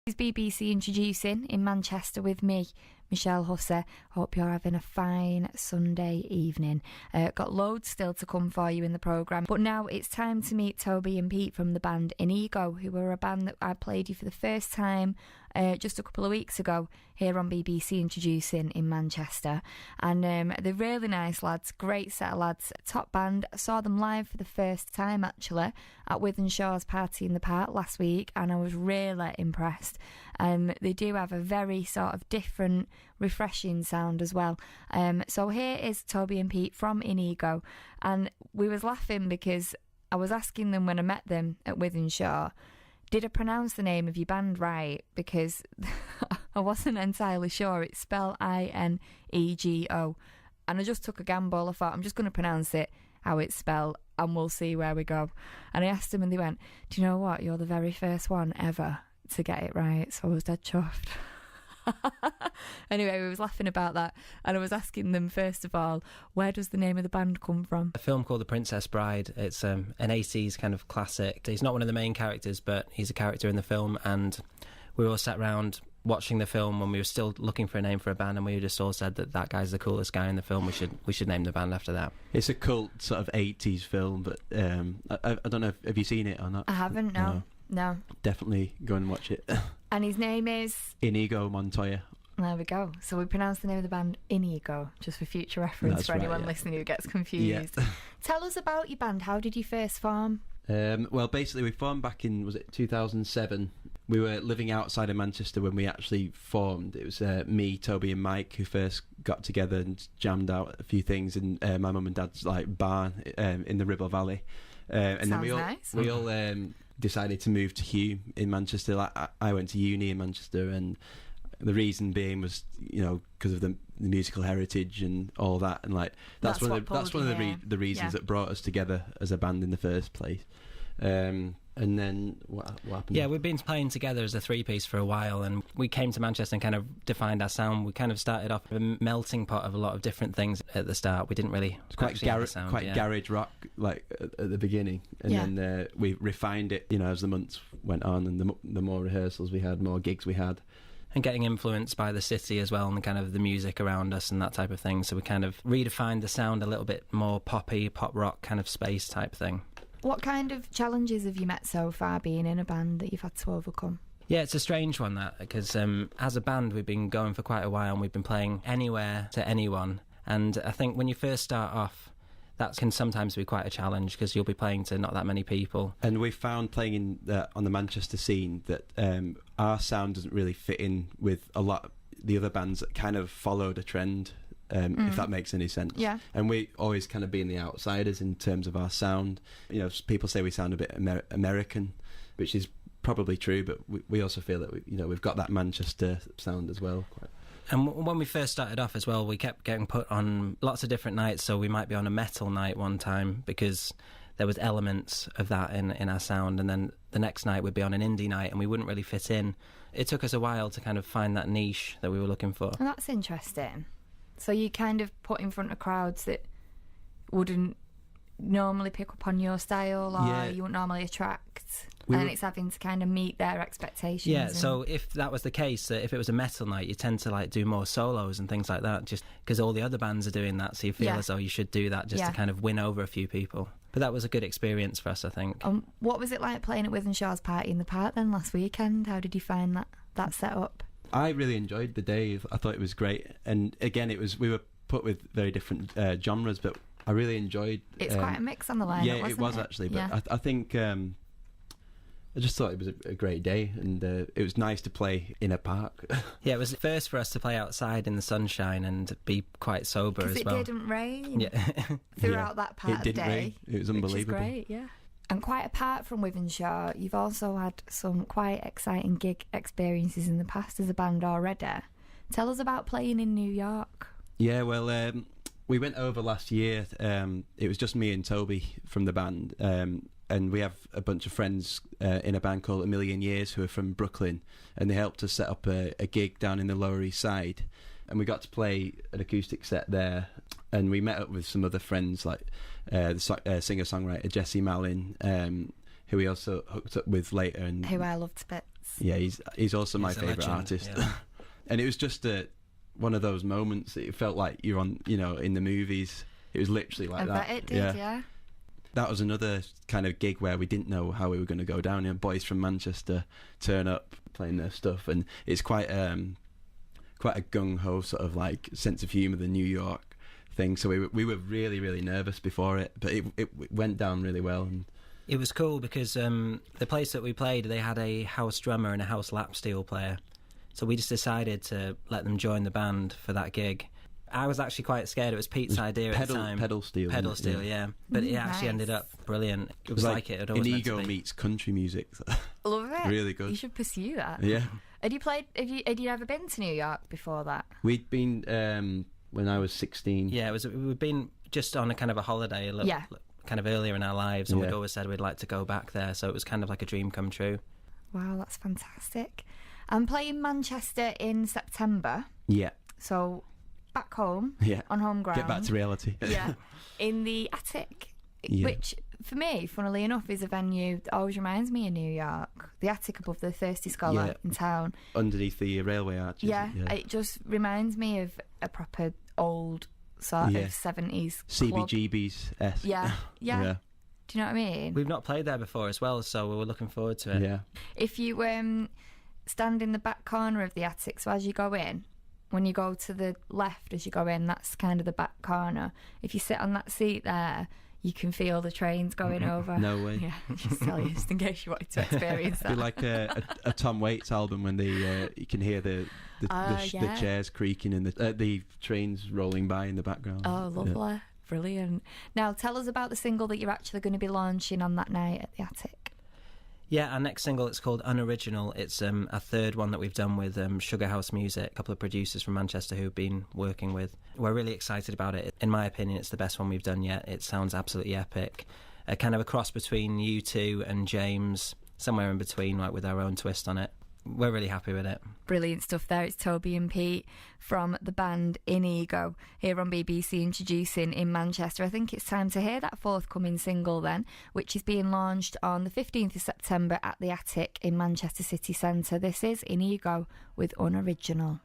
It's BBC Introducing in Manchester with me, Michelle Hussey. Hope you're having a fine Sunday evening. Got loads still to come for you in the programme, but now it's time to meet Toby and Pete from the band INEGO, who were a band that I played you for the first time just a couple of weeks ago here on BBC Introducing in Manchester. And they're really nice lads, great set of lads, top band. I saw them live for the first time actually at Withenshaw's Party in the Park last week, and I was really impressed. They do have a very sort of different, refreshing sound as well. So here is Toby and Pete from INEGO, and we was laughing because I was asking them when I met them at Withenshaw, did I pronounce the name of your band right? Because I wasn't entirely sure. It's spelled INEGO, and I just took a gamble. I thought, I'm just going to pronounce it how it's spelled and we'll see where we go. And I asked them and they went, do you know what, you're the very first one ever to get it right. So I was dead chuffed. Anyway, we was laughing about that, and I was asking them first of all, where does the name of the band come from? A film called The Princess Bride. It's an 80s kind of classic. He's not one of the main characters, but he's a character in the film, and we all sat around watching the film when we were still looking for a name for a band, and we just all said that guy's the coolest guy in the film. We should name the band after that. It's a cult sort of 80s film, but I don't know, have you seen it or not? I haven't, no. Definitely go and watch it. And his name is? Inigo Montoya. There we go. So we pronounce the name of the band INEGO, just for future reference. That's for anyone listening who gets confused. Yeah. Tell us about your band. How did you first form? Well, basically we formed back in, was it 2007? We were living outside of Manchester when we actually formed. It was me, Toby and Mike who first got together and jammed out a few things in my mum and dad's like barn in the Ribble Valley. And then we all decided to move to Hume in Manchester. I went to uni in Manchester, and the reason being was, you know, because of the musical heritage and all that, and like that's one of the reasons that brought us together as a band in the first place. And then what happened? Yeah, we've been playing together as a three-piece for a while, and we came to Manchester and kind of defined our sound. We kind of started off a melting pot of a lot of different things at the start. We didn't really quite garage rock like at the beginning, and then we refined it, you know, as the months went on, and the more rehearsals we had, more gigs we had. And getting influenced by the city as well, and kind of the music around us and that type of thing. So we kind of redefined the sound a little bit more poppy, pop rock kind of space type thing. What kind of challenges have you met so far being in a band that you've had to overcome? Yeah, it's a strange one, that, because as a band we've been going for quite a while, and we've been playing anywhere to anyone. And I think when you first start off, that can sometimes be quite a challenge, because you'll be playing to not that many people. And we found playing on the Manchester scene that our sound doesn't really fit in with a lot of the other bands that kind of followed a trend, if that makes any sense. Yeah. And we always kind of being the outsiders in terms of our sound. You know, people say we sound a bit American, which is probably true, but we also feel that we've got that Manchester sound as well. And when we first started off as well, we kept getting put on lots of different nights. So we might be on a metal night one time because there was elements of that in our sound, and then the next night we'd be on an indie night, and we wouldn't really fit in. It took us a while to kind of find that niche that we were looking for. Oh, that's interesting. So you kind of put in front of crowds that wouldn't normally pick up on your style, or you wouldn't normally attract, and it's having to kind of meet their expectations. Yeah, so if that was the case, if it was a metal night, you tend to like do more solos and things like that, just because all the other bands are doing that, so you feel as though you should do that just to kind of win over a few people. But that was a good experience for us, I think. What was it like playing at Withenshaw's Party in the Park then last weekend? How did you find that setup? I really enjoyed the day. I thought it was great, and again, we were put with very different genres, but I really enjoyed. It's quite a mix on the lineup. Yeah, it was actually, but I think I just thought it was a great day, and it was nice to play in a park. Yeah, it was first for us to play outside in the sunshine and be quite sober as well. Because it didn't rain throughout that part of the day. Rain. It was unbelievable. Which is great, yeah. And quite apart from Withenshaw, you've also had some quite exciting gig experiences in the past as a band already. Tell us about playing in New York. Yeah, well, we went over last year. It was just me and Toby from the band, and we have a bunch of friends in a band called A Million Years who are from Brooklyn, and they helped us set up a gig down in the Lower East Side, and we got to play an acoustic set there. And we met up with some other friends like the singer-songwriter Jessie Malin, who we also hooked up with later, and who I love to nuts. Yeah, he's also my favourite legend, artist. yeah. And it was just one of those moments that it felt like you're on, in the movies. It was literally like I that. bet it did, yeah. That was another kind of gig where we didn't know how we were going to go down. Boys from Manchester turn up playing their stuff, and it's quite a gung-ho sort of like sense of humour, the New York thing. So we were really, really nervous before it, but it went down really well. And it was cool because the place that we played, they had a house drummer and a house lap steel player. So we just decided to let them join the band for that gig. I was actually quite scared. It was Pete's idea at the time. Pedal steel. Yeah. But it actually ended up brilliant. It was like it had always meant to INEGO be. meets country music. Love it. Really good. You should pursue that. Yeah. Had you ever been to New York before that? We'd been when I was 16. Yeah, we'd been just on a kind of a holiday, kind of earlier in our lives, and we'd always said we'd like to go back there. So it was kind of like a dream come true. Wow, that's fantastic. I'm playing Manchester in September. Yeah. So back home, on home ground. Get back to reality. Yeah, in the Attic, Yeah. which for me, funnily enough, is a venue that always reminds me of New York. The Attic above the Thirsty Scholar in town. Underneath the railway arches. Yeah, it just reminds me of a proper old sort of 70s club. CBGB's-esque. Yeah. Do you know what I mean? We've not played there before as well, so we were looking forward to it. Yeah. If you stand in the back corner of the Attic, so as you go in, when you go to the left as you go in, that's kind of the back corner. If you sit on that seat there, you can feel the trains going over. No way. Yeah, just in case you wanted to experience that. It'd be like a Tom Waits album when you can hear the chairs creaking and the trains rolling by in the background. Oh, lovely. Yeah. Brilliant. Now, tell us about the single that you're actually going to be launching on that night at the Attic. Yeah, our next single, it's called Unoriginal. It's a third one that we've done with Sugar House Music, a couple of producers from Manchester who've been working with. We're really excited about it. In my opinion, it's the best one we've done yet. It sounds absolutely epic. Kind of a cross between U2 and James, somewhere in between, like with our own twist on it. We're really happy with it. Brilliant stuff there. It's Toby and Pete from the band INEGO here on BBC introducing In Manchester. I think it's time to hear that forthcoming single then, which is being launched on the 15th of September at the Attic in Manchester City Centre. This is INEGO with Unoriginal.